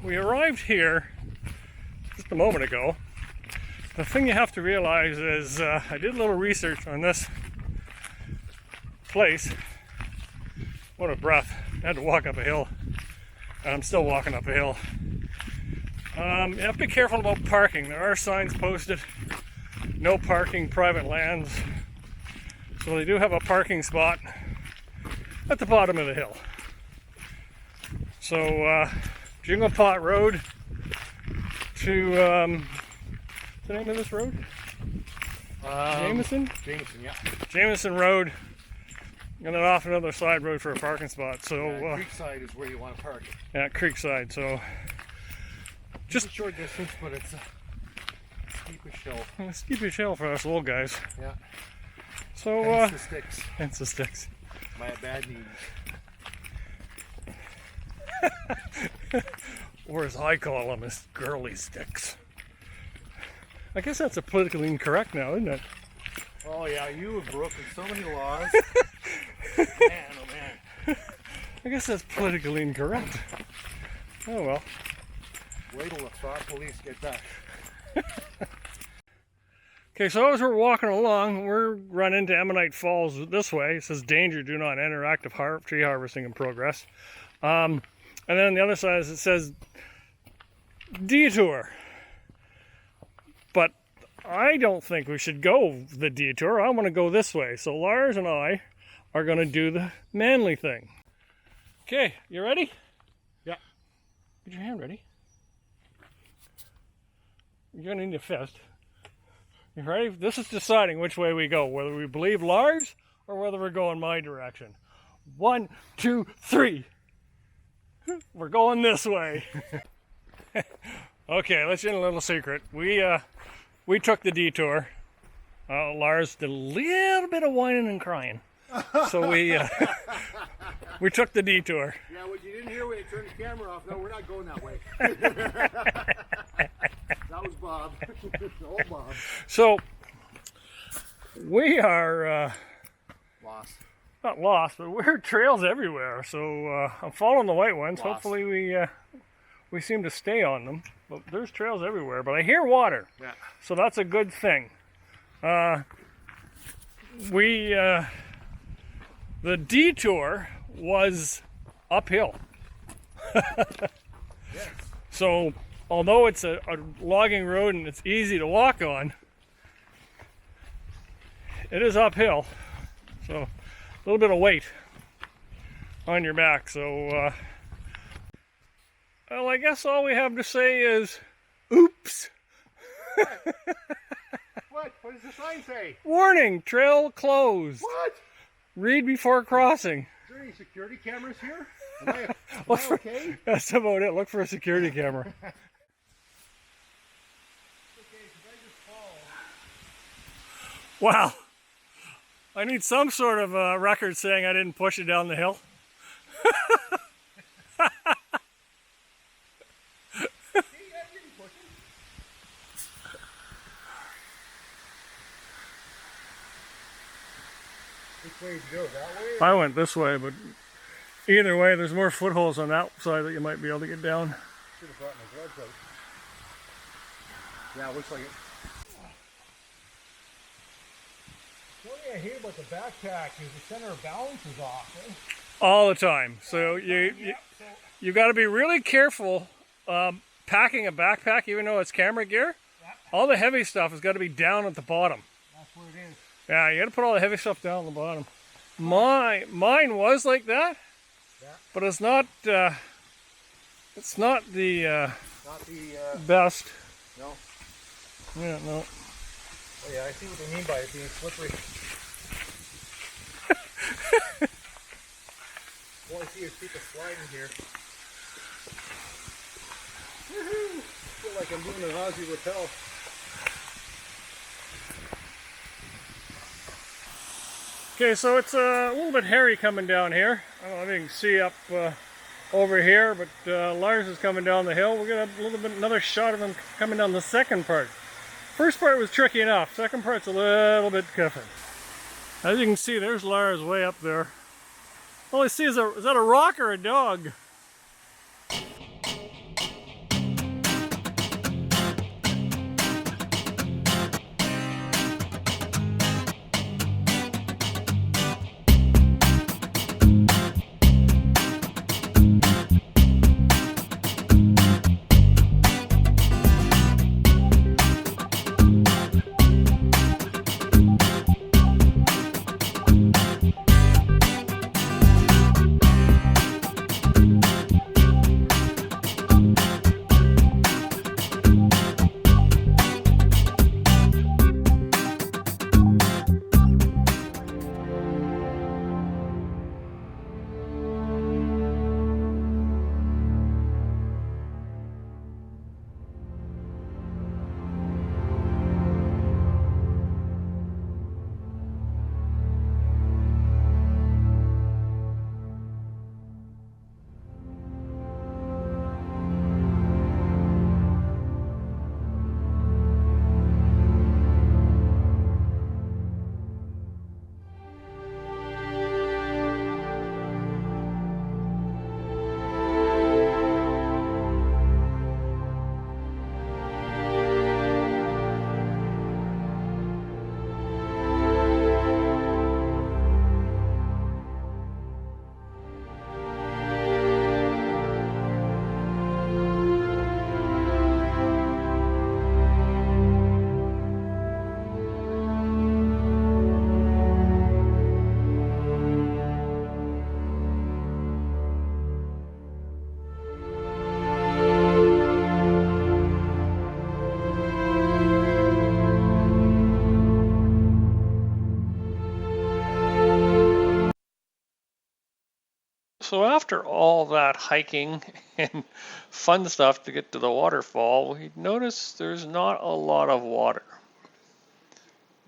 we arrived here just a moment ago. The thing you have to realize is I did a little research on this place. What a breath. I had to walk up a hill, and I'm still walking up a hill. You have to be careful about parking. There are signs posted, no parking, private lands. So they do have a parking spot at the bottom of the hill. So Jingle Pot Road to, what's the name of this road? Jameson? Jameson, yeah. Jameson Road, and then off another side road for a parking spot. So Creekside is where you want to park it. yeah, Creekside. So Just a short distance, but it's a steepish hill. a steepish hill for us little guys. Yeah. So Hence the sticks. hence the sticks. My bad knees. Or as I call them, is girly sticks. I guess that's a politically incorrect now, isn't it? Oh yeah, you have broken so many laws. Man, oh man. I guess that's politically incorrect. Oh well. Wait till the thought police get back. Okay, so as we're walking along, we're run into Ammonite Falls this way. It says danger, do not enter, active tree harvesting in progress. And then on the other side it says Detour. But I don't think we should go the detour. I want to go this way. So Lars and I are going to do the manly thing. Okay, you ready? Yeah. Get your hand ready. You're going to need a fist. You ready? This is deciding which way we go, whether we believe Lars or whether we're going my direction. 1, 2, 3. We're going this way. Okay, let's in a little secret. We took the detour. Lars did a little bit of whining and crying. So we took the detour. Yeah, what you didn't hear when you turned the camera off, no, we're not going that way. That was Bob. Old Bob. So we are Lost. not lost, but we're trails everywhere. So I'm following the white ones. Lost. Hopefully we seem to stay on them. But there's trails everywhere. But I hear water, Yeah. so that's a good thing. The detour was uphill. Yes. So although it's a logging road and it's easy to walk on, it is uphill. So a little bit of weight on your back. So well, I guess all we have to say is oops. What? What does the sign say? Warning, trail closed. What? Read before crossing. Is there any security cameras here? Am I okay? That's about it. Look for a security camera. Wow. I need some sort of record saying I didn't push it down the hill. Which way to go? That way? I went this way, but either way, there's more footholds on that side that you might be able to get down. Should have brought my gloves out. Yeah, looks like it. The only thing I hate about the backpack is the center of balance is off. Eh? All the time. So you got to be really careful packing a backpack, even though it's camera gear. Yeah. All the heavy stuff has got to be down at the bottom. That's where it is. Yeah, you got to put all the heavy stuff down at the bottom. Mine was like that, Yeah. but it's not. It's not the Not the, best. no. Yeah, no. Oh yeah, I see what they mean by it being slippery. All I see is people sliding here. Woohoo! Feel like I'm doing an Aussie rappel. Okay, so it's a little bit hairy coming down here. I don't know if you can see up over here, but Lars is coming down the hill. We're gonna have another shot of him coming down the second part. First part was tricky enough. Second part's a little bit different. As you can see, there's Lars way up there. All I see is that a rock or a dog? So after all that hiking and fun stuff to get to the waterfall, we noticed there's not a lot of water.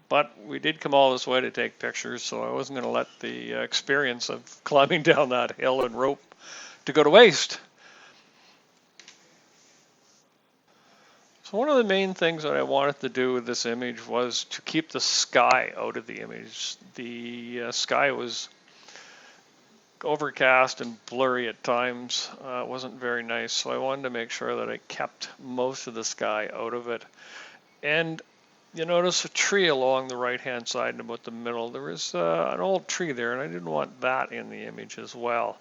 But we did come all this way to take pictures, so I wasn't going to let the experience of climbing down that hill and rope to go to waste. So one of the main things that I wanted to do with this image was to keep the sky out of the image. The sky was overcast and blurry at times. It wasn't very nice, so I wanted to make sure that I kept most of the sky out of it. And you notice a tree along the right hand side and about the middle. There is an old tree there, and I didn't want that in the image as well.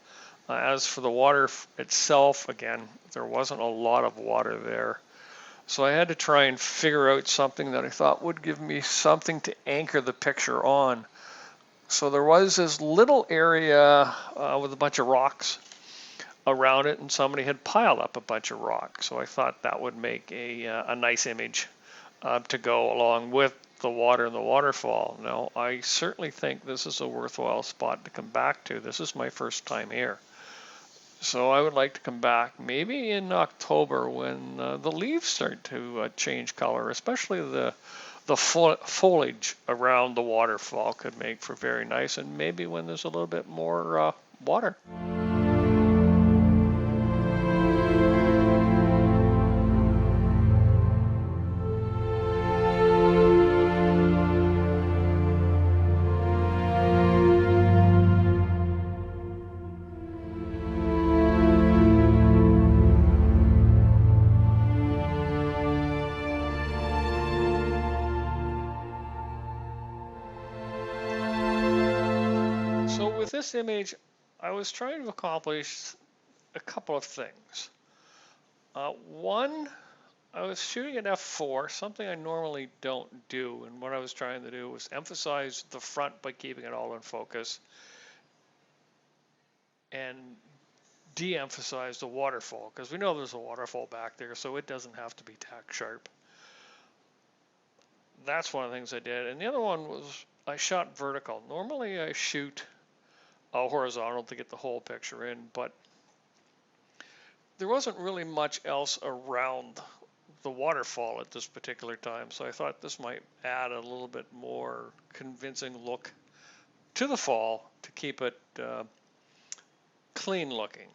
As for the water itself, again, there wasn't a lot of water there. So I had to try and figure out something that I thought would give me something to anchor the picture on. So there was this little area with a bunch of rocks around it, and somebody had piled up a bunch of rocks. So I thought that would make a nice image to go along with the water and the waterfall. Now, I certainly think this is a worthwhile spot to come back to. This is my first time here. So I would like to come back maybe in October when the leaves start to change color, especially the foliage around the waterfall could make for very nice, and maybe when there's a little bit more water. So with this image, I was trying to accomplish a couple of things. One, I was shooting at f4, something I normally don't do, and what I was trying to do was emphasize the front by keeping it all in focus and de-emphasize the waterfall, because we know there's a waterfall back there, so it doesn't have to be tack sharp. That's one of the things I did. And the other one was I shot vertical. Normally I shoot horizontal to get the whole picture in, but there wasn't really much else around the waterfall at this particular time, so I thought this might add a little bit more convincing look to the fall to keep it clean looking.